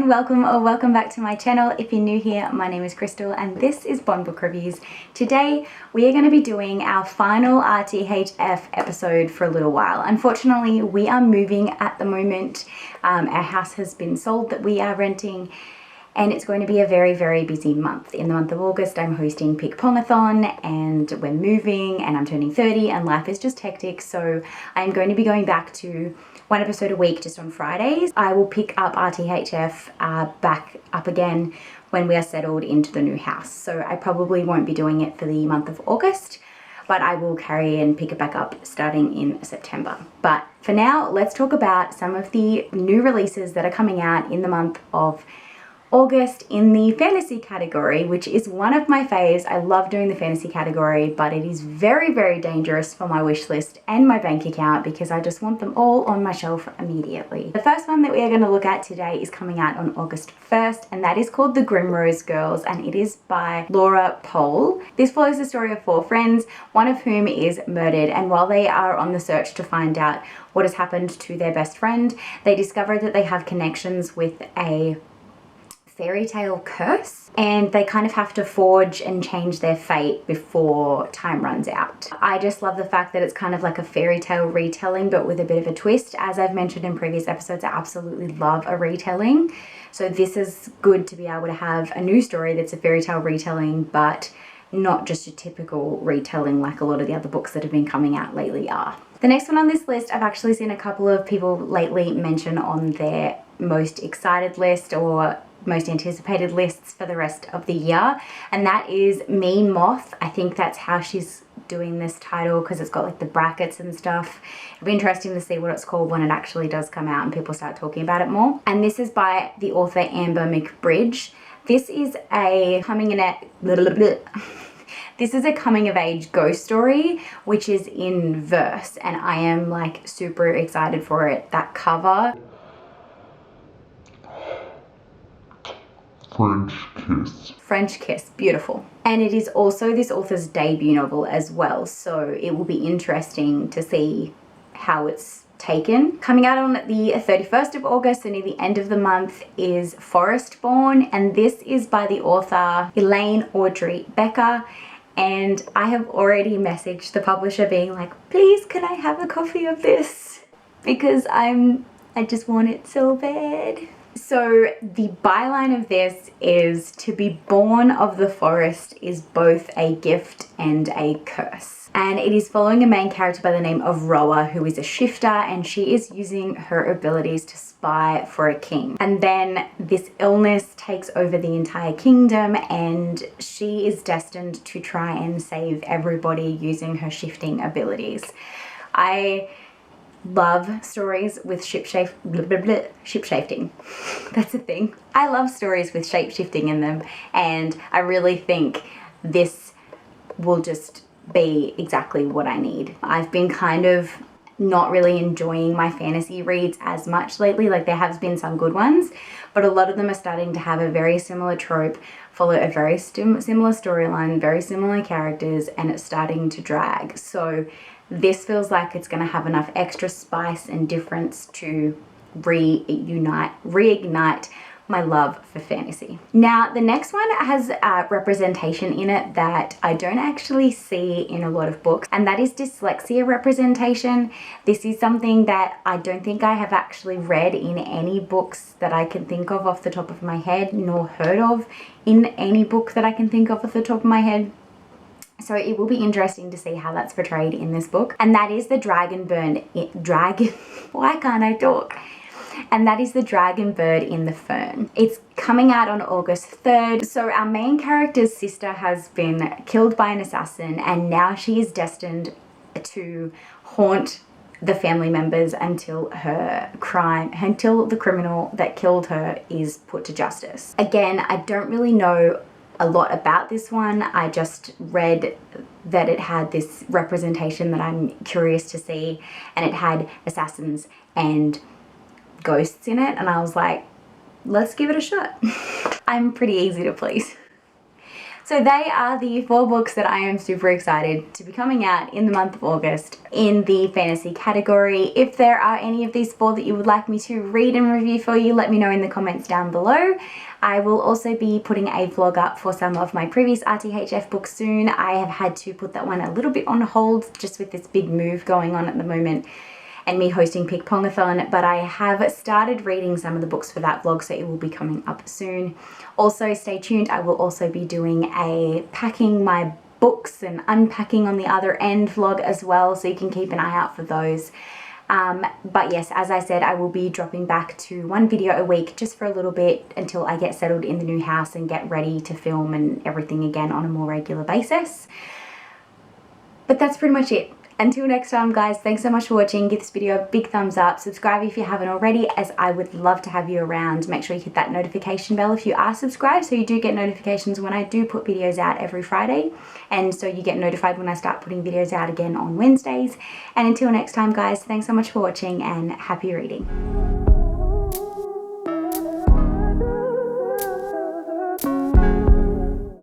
and welcome or welcome back to my channel. If you're new here, my name is Crystal and this is Bond Book Reviews. Today we are going to be doing our final RTHF episode for a little while. Unfortunately, we are moving at the moment. Our house has been sold that we are renting, and it's going to be a very busy month. In the month of August, I'm hosting Pick Pongathon and we're moving and I'm turning 30 and life is just hectic. So I'm going to be going back to one episode a week just on Fridays. I will pick up RTHF back up again when we are settled into the new house. So I probably won't be doing it for the month of August, but I will carry and pick it back up starting in September. But for now, let's talk about some of the new releases that are coming out in the month of August in the fantasy category, which is one of my faves. I love doing the fantasy category, but it is very dangerous for my wish list and my bank account because I just want them all on my shelf immediately. The first one that we are going to look at today is coming out on August 1st, and that is called The Grimrose Girls, and it is by Laura Pohl. This follows the story of four friends, one of whom is murdered, and while they are on the search to find out what has happened to their best friend, they discover that they have connections with a fairy tale curse, and they kind of have to forge and change their fate before time runs out. I just love the fact that it's kind of like a fairy tale retelling but with a bit of a twist. As I've mentioned in previous episodes, I absolutely love a retelling, so this is good to be able to have a new story that's a fairy tale retelling but not just a typical retelling like a lot of the other books that have been coming out lately are. The next one on this list, I've actually seen a couple of people lately mention on their most excited list or most anticipated lists for the rest of the year, and that is Me Moth. I think that's how she's doing this title because it's got like the brackets and stuff. It'll be interesting to see what it's called when it actually does come out and people start talking about it more. And this is by the author Amber McBridge. This is a coming of age ghost story, which is in verse, and I am like super excited for it. That cover, French Kiss, beautiful. And it is also this author's debut novel as well, so it will be interesting to see how it's taken. Coming out on the 31st of August, so near the end of the month, is Forestborn, and this is by the author Elaine Audrey Becker. And I have already messaged the publisher being like, please can I have a copy of this, because I just want it so bad. So the byline of this is, to be born of the forest is both a gift and a curse. And it is following a main character by the name of Roa, who is a shifter, and she is using her abilities to spy for a king. And then this illness takes over the entire kingdom, and she is destined to try and save everybody using her shifting abilities. I love stories with shapeshifting. That's a thing. I love stories with shape-shifting in them, and I really think this will just be exactly what I need. I've been kind of not really enjoying my fantasy reads as much lately. Like, there have been some good ones, but a lot of them are starting to have a very similar trope, follow a very similar storyline, very similar characters, and it's starting to drag. So this feels like it's going to have enough extra spice and difference to reignite my love for fantasy. Now, the next one has representation in it that I don't actually see in a lot of books, and that is dyslexia representation. This is something that I don't think I have actually read in any books that I can think of off the top of my head, nor heard of in any book that I can think of off the top of my head. So it will be interesting to see how that's portrayed in this book. And that is the why can't I talk? And that is The Dragon Bird in the Fern. It's coming out on August 3rd. So our main character's sister has been killed by an assassin, and now she is destined to haunt the family members until the criminal that killed her is put to justice. Again, I don't really know a lot about this one. I just read that it had this representation that I'm curious to see, and it had assassins and ghosts in it, and I was like, let's give it a shot. I'm pretty easy to please. So they are the 4 books that I am super excited to be coming out in the month of August in the fantasy category. If there are any of these 4 that you would like me to read and review for you, let me know in the comments down below. I will also be putting a vlog up for some of my previous RTHF books soon. I have had to put that one a little bit on hold just with this big move going on at the moment and me hosting Pick-Pongathon, but I have started reading some of the books for that vlog, so it will be coming up soon. Also, stay tuned. I will also be doing a packing my books and unpacking on the other end vlog as well, so you can keep an eye out for those. But yes, as I said, I will be dropping back to 1 video a week just for a little bit until I get settled in the new house and get ready to film and everything again on a more regular basis. But that's pretty much it. Until next time, guys, thanks so much for watching. Give this video a big thumbs up. Subscribe if you haven't already, as I would love to have you around. Make sure you hit that notification bell if you are subscribed, so you do get notifications when I do put videos out every Friday. And so you get notified when I start putting videos out again on Wednesdays. And until next time, guys, thanks so much for watching and happy reading.